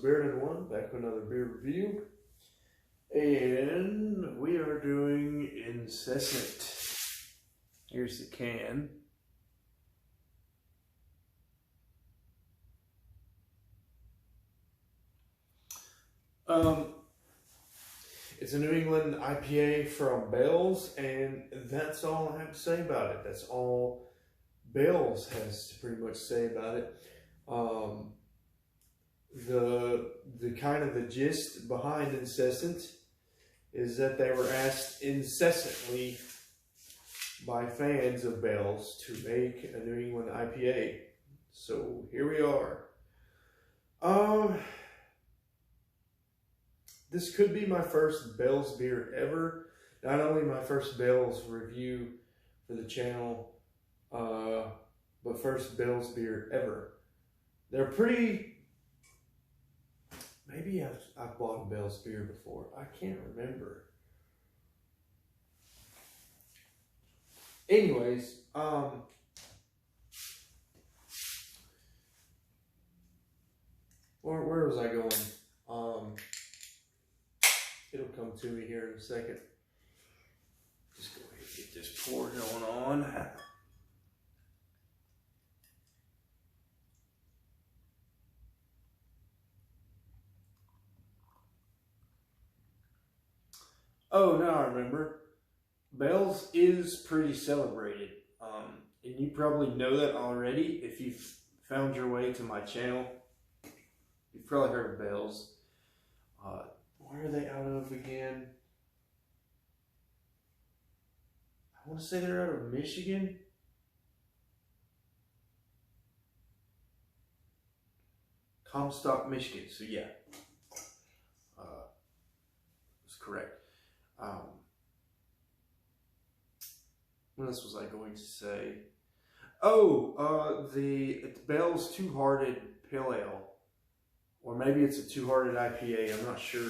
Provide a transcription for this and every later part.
Bearded One, back with another beer review. And we are doing Incessant. Here's the can. It's a New England IPA from Bell's, and that's all I have to say about it. That's all Bell's has to pretty much say about it. The kind of the gist behind Incessant is that they were asked incessantly by fans of Bell's to make a New England IPA. So here we are. This could be my first Bell's beer ever. Not only my first Bell's review for the channel, but first Bell's beer ever. They're pretty... Maybe I've bought a Bell's beer before. I can't remember. Anyways, where was I going? It'll come to me here in a second. Just go ahead and get this pour going on. Oh, now I remember. Bell's is pretty celebrated. And you probably know that already if you've found your way to my channel. You've probably heard of Bell's. Where are they out of again? I want to say they're out of Michigan. Comstock, Michigan. So yeah, that's correct. What else was I going to say? Oh, the Bell's Two-Hearted Pale Ale. Or maybe it's a Two-Hearted IPA. I'm not sure.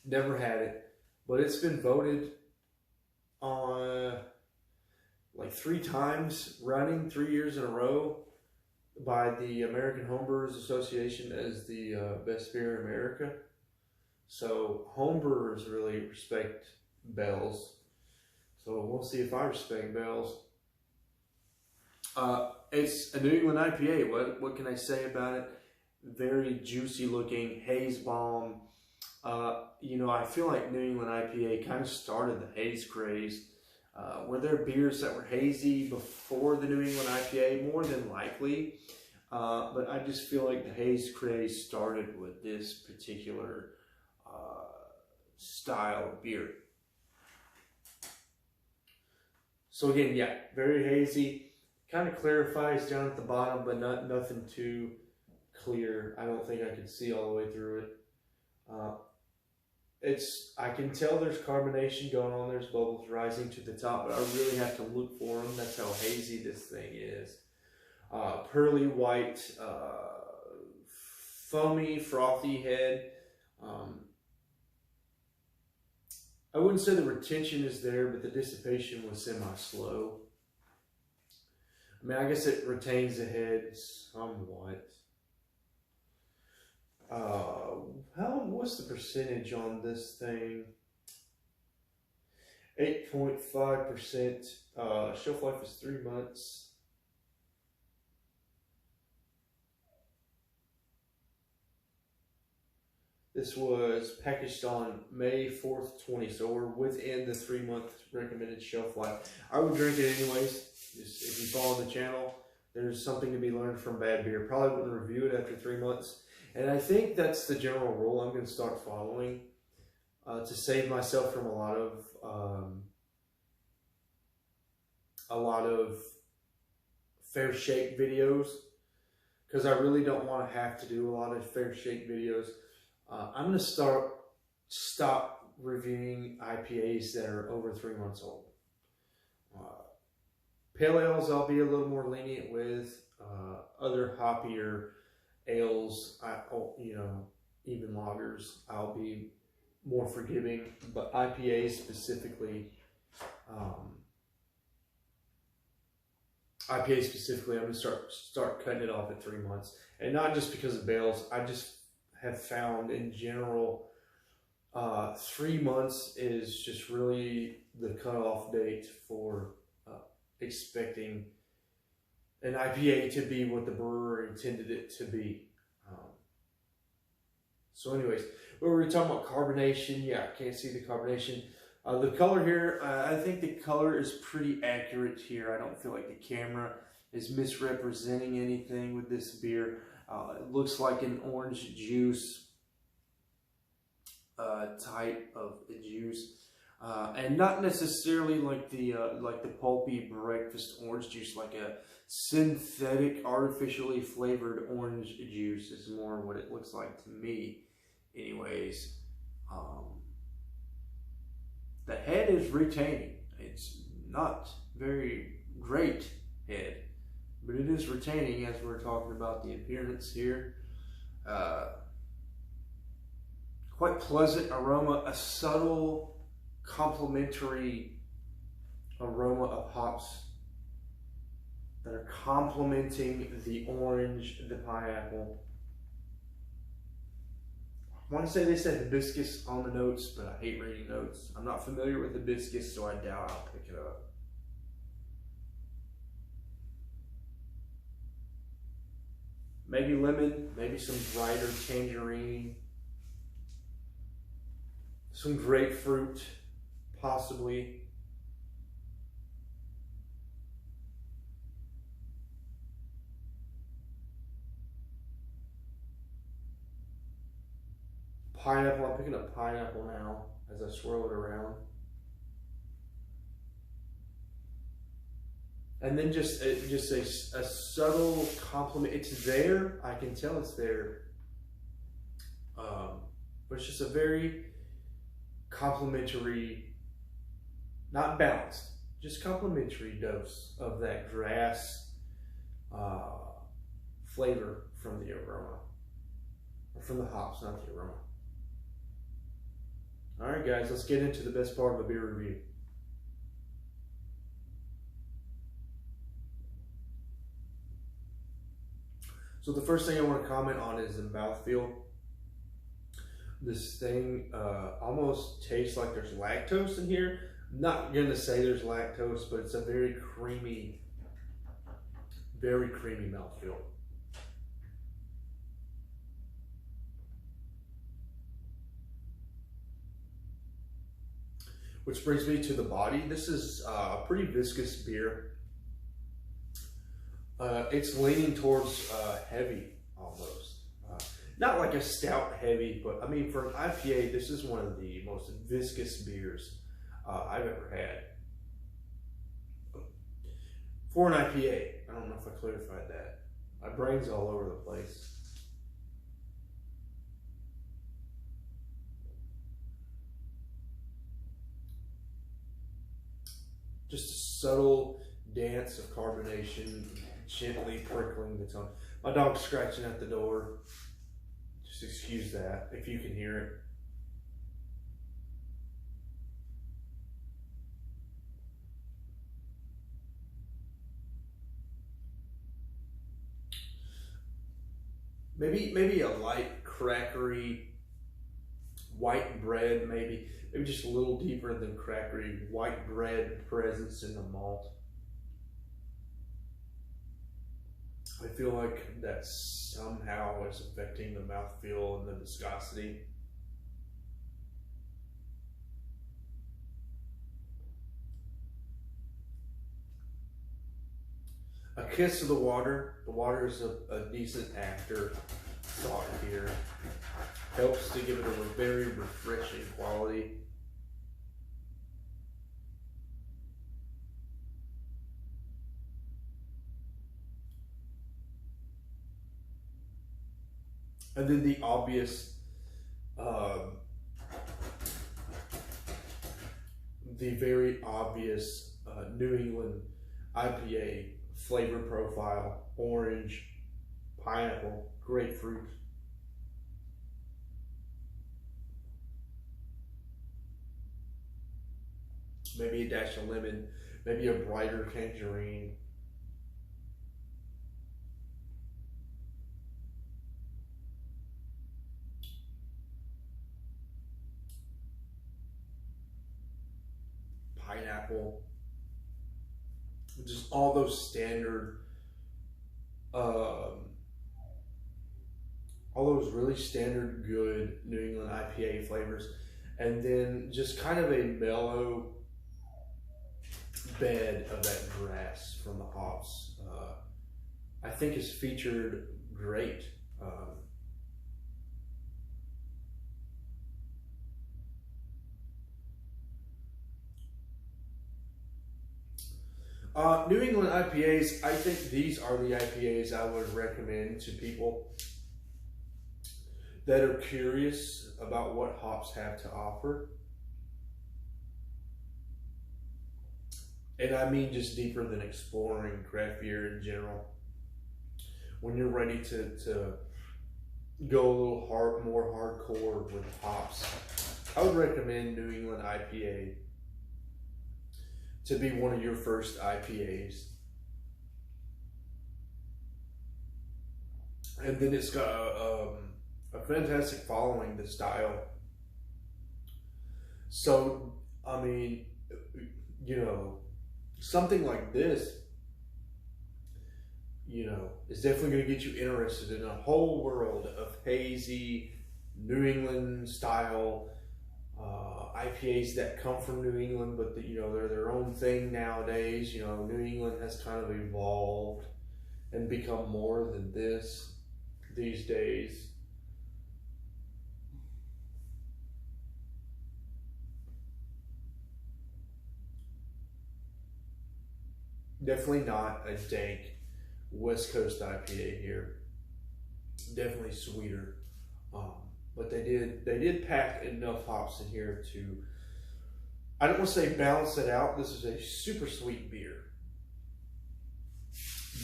Never had it. But it's been voted on like 3 times running, 3 years in a row, by the American Homebrewers Association as the best beer in America. So homebrewers really respect Bell's. So we'll see if I respect Bell's. It's a New England IPA. What can I say about it? Very juicy looking, haze bomb. You know, I feel like New England IPA kind of started the haze craze. Were there beers that were hazy before the New England IPA? More than likely. But I just feel like the haze craze started with this particular style of beer. So again, yeah, very hazy. Kind of clarifies down at the bottom, but nothing too clear. I don't think I could see all the way through it. I can tell there's carbonation going on. There's bubbles rising to the top, but I really have to look for them. That's how hazy this thing is. Pearly white, foamy, frothy head. I wouldn't say the retention is there, but the dissipation was semi-slow. I mean, I guess it retains the head somewhat. What's the percentage on this thing? 8.5%. Shelf life is 3 months. This was packaged on May 4th, 20, so we're within the 3-month recommended shelf life. I would drink it anyways. Just if you follow the channel, there's something to be learned from bad beer. Probably wouldn't review it after 3 months. And I think that's the general rule I'm going to start following to save myself from a lot of fair shake videos, because I really don't want to have to do a lot of fair shake videos. I'm going to stop reviewing IPAs that are over 3 months old. Pale ales I'll be a little more lenient with. Other hoppier ales, you know, even lagers, I'll be more forgiving. But IPAs specifically, IPA specifically, I'm gonna start cutting it off at 3 months, and not just because of bales. I just have found in general, 3 months is just really the cutoff date for expecting an IPA to be what the brewer intended it to be. So anyways, we were talking about carbonation. Yeah, I can't see the carbonation. The color here, I think the color is pretty accurate here. I don't feel like the camera is misrepresenting anything with this beer. It looks like an orange juice type of juice. And not necessarily like the pulpy breakfast orange juice, like a synthetic, artificially flavored orange juice is more what it looks like to me. Anyways, the head is retaining. It's not very great head, but it is retaining as we're talking about the appearance here. Quite pleasant aroma, a subtle complementary aroma of hops that are complementing the orange, the pineapple. I want to say they said hibiscus on the notes, but I hate reading notes. I'm not familiar with hibiscus, so I doubt I'll pick it up. Maybe lemon, maybe some brighter tangerine, some grapefruit, possibly. Pineapple, I'm picking up pineapple now as I swirl it around. And then just a subtle compliment. It's there, I can tell it's there. But it's just a very complimentary, not balanced, just complimentary dose of that grass flavor from the aroma. Or from the hops, not the aroma. All right, guys, let's get into the best part of a beer review. So the first thing I want to comment on is the mouthfeel. This thing almost tastes like there's lactose in here. I'm not going to say there's lactose, but it's a very creamy mouthfeel. Which brings me to the body. This is a pretty viscous beer. It's leaning towards heavy almost. Not like a stout heavy, but I mean for an IPA, this is one of the most viscous beers I've ever had. For an IPA, I don't know if I clarified that. My brain's all over the place. Just a subtle dance of carbonation, gently prickling the tongue. My dog's scratching at the door. Just excuse that if you can hear it. Maybe a light crackery white bread, maybe just a little deeper than crackery white bread presence in the malt. I feel like that somehow is affecting the mouthfeel and the viscosity. A kiss of the water. The water is a decent afterthought here. Helps to give it a very refreshing quality. And then the obvious, the very obvious New England IPA flavor profile: orange, pineapple, grapefruit. Maybe a dash of lemon, maybe a brighter tangerine. apple, just all those standard, all those really standard good New England IPA flavors, and then just kind of a mellow bed of that grass from the hops. I think is featured great. New England IPAs, I think these are the IPAs I would recommend to people that are curious about what hops have to offer. And I mean just deeper than exploring craft beer in general. When you're ready to go a little more hardcore with hops, I would recommend New England IPA to be one of your first IPAs. And then it's got a fantastic following, the style. So, I mean, you know, something like this, you know, is definitely going to get you interested in a whole world of hazy New England style IPAs that come from New England, but you know, they're their own thing nowadays. You know, New England has kind of evolved and become more than this these days. Definitely not a dank West Coast IPA here. Definitely sweeter. But they did pack enough hops in here to, I don't want to say balance it out. This is a super sweet beer,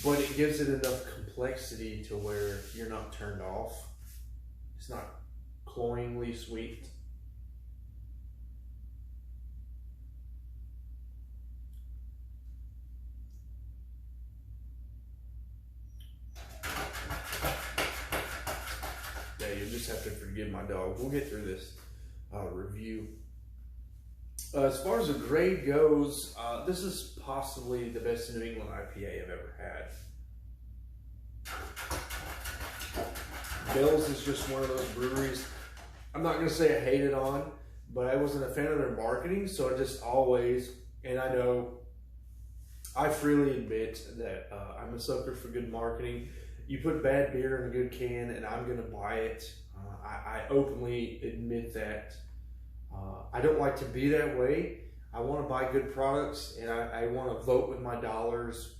but it gives it enough complexity to where you're not turned off. It's not cloyingly sweet. You'll just have to forgive my dog. We'll get through this review. As far as the grade goes, this is possibly the best New England IPA I've ever had. Bell's is just one of those breweries, I'm not going to say I hate it on, but I wasn't a fan of their marketing, so I just always, and I know, I freely admit that I'm a sucker for good marketing. You put bad beer in a good can and I'm going to buy it. I openly admit that. I don't like to be that way. I want to buy good products, and I want to vote with my dollars.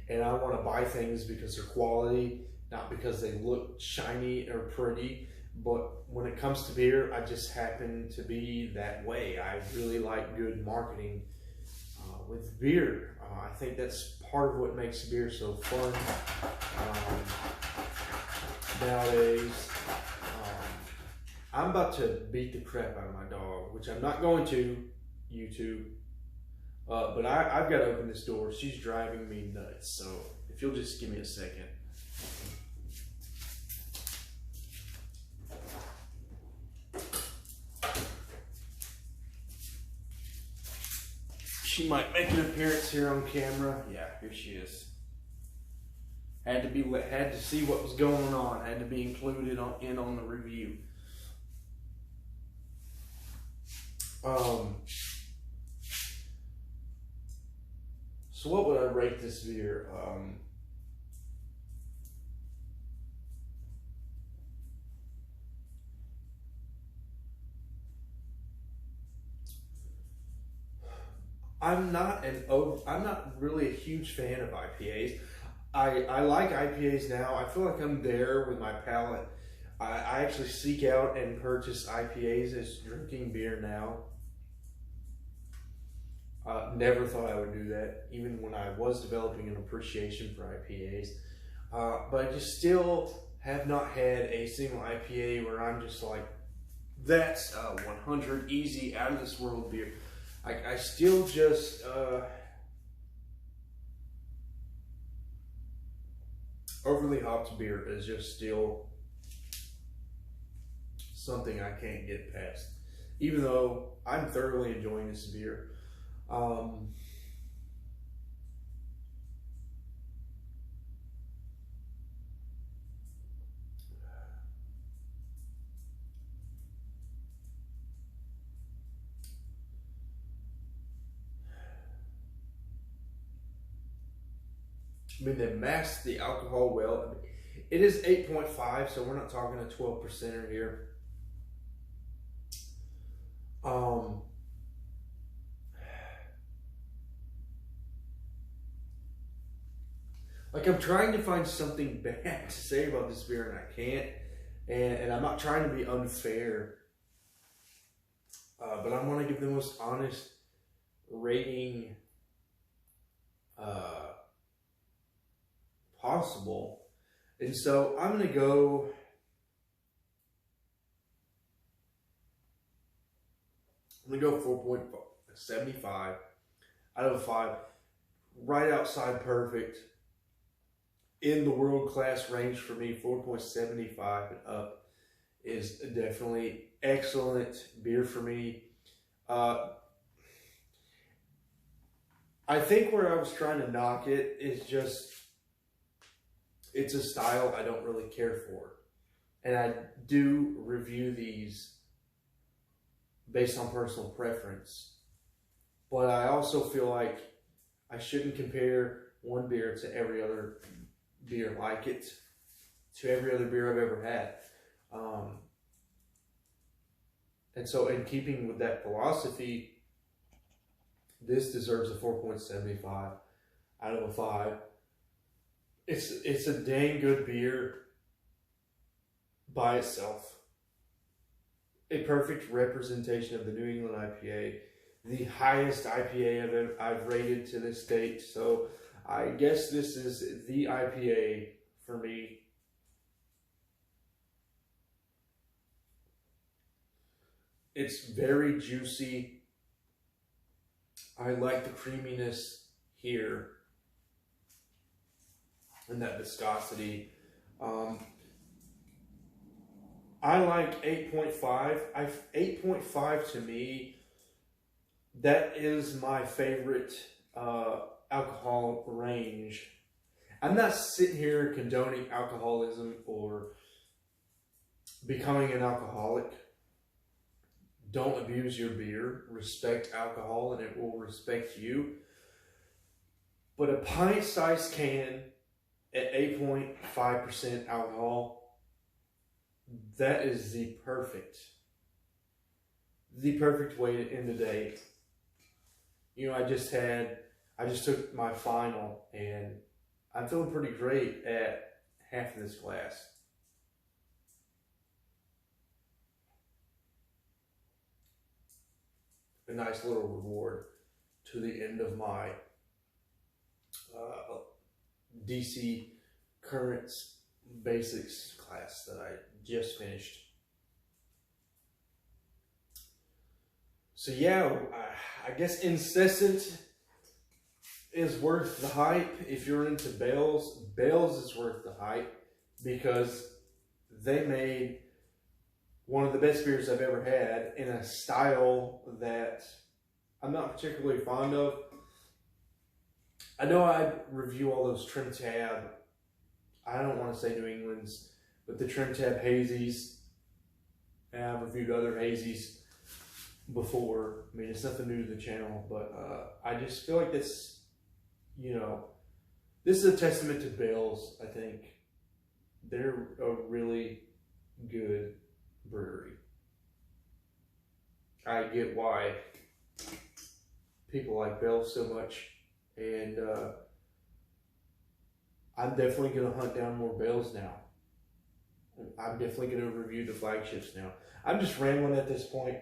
And I want to buy things because they're quality, not because they look shiny or pretty. But when it comes to beer, I just happen to be that way. I really like good marketing with beer. I think that's part of what makes beer so fun nowadays. I'm about to beat the crap out of my dog, which I'm not going to, YouTube. But I've got to open this door. She's driving me nuts. So if you'll just give me a second. She might make an appearance here on camera. Yeah, here she is. Had to see what was going on. Had to be included on the review. So what would I rate this beer? I'm not really a huge fan of IPAs. I like IPAs now. I feel like I'm there with my palate. I actually seek out and purchase IPAs as drinking beer now. Never thought I would do that, even when I was developing an appreciation for IPAs. But I just still have not had a single IPA where I'm just like, that's 100 easy, out of this world beer. I still just overly hopped beer is just still something I can't get past. even though I'm thoroughly enjoying this beer. I mean, they masked the alcohol well. I mean, it is 8.5, so we're not talking a 12%er here. Like, I'm trying to find something bad to say about this beer, and I can't. And I'm not trying to be unfair. But I want to give the most honest rating possible. And so I'm going to go... I'm going to go 4.75 out of 5. Right outside perfect. In the world-class range for me, 4.75 and up is definitely excellent beer for me. I think where I was trying to knock it is just, it's a style I don't really care for. And I do review these based on personal preference. But I also feel like I shouldn't compare one beer to every other beer like it, to every other beer I've ever had. And so in keeping with that philosophy, this deserves a 4.75 out of a 5. It's a dang good beer by itself. A perfect representation of the New England IPA, the highest IPA I've rated to this date. So I guess this is the IPA for me. It's very juicy. I like the creaminess here and that viscosity. I like 8.5. 8.5 to me, that is my favorite alcohol range. I'm not sitting here condoning alcoholism or becoming an alcoholic. Don't abuse your beer. Respect alcohol and it will respect you. But a pint-sized can at 8.5% alcohol, that is the perfect way to end the day. You know, I just took my final and I'm feeling pretty great at half of this glass. A nice little reward to the end of my DC Currents Basics class that I just finished. So yeah, I guess Incessant is worth the hype. If you're into Bales is worth the hype because they made one of the best beers I've ever had in a style that I'm not particularly fond of. I know I review all those Trim Tab, I don't want to say New England's, but the Trim Tab hazies, and I've reviewed other hazies before. I mean, it's nothing new to the channel, but I just feel like this, you know, this is a testament to Bales. I think they're a really good brewery. I get why people like Bales so much, and I'm definitely going to hunt down more Bales now. I'm definitely going to review the flagships now. I'm just rambling at this point,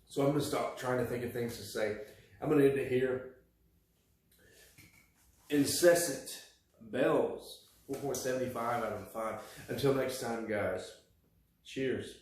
so I'm going to stop trying to think of things to say. I'm going to end it here. Incessant Bales, 4.75 out of 5. Until next time, guys. Cheers.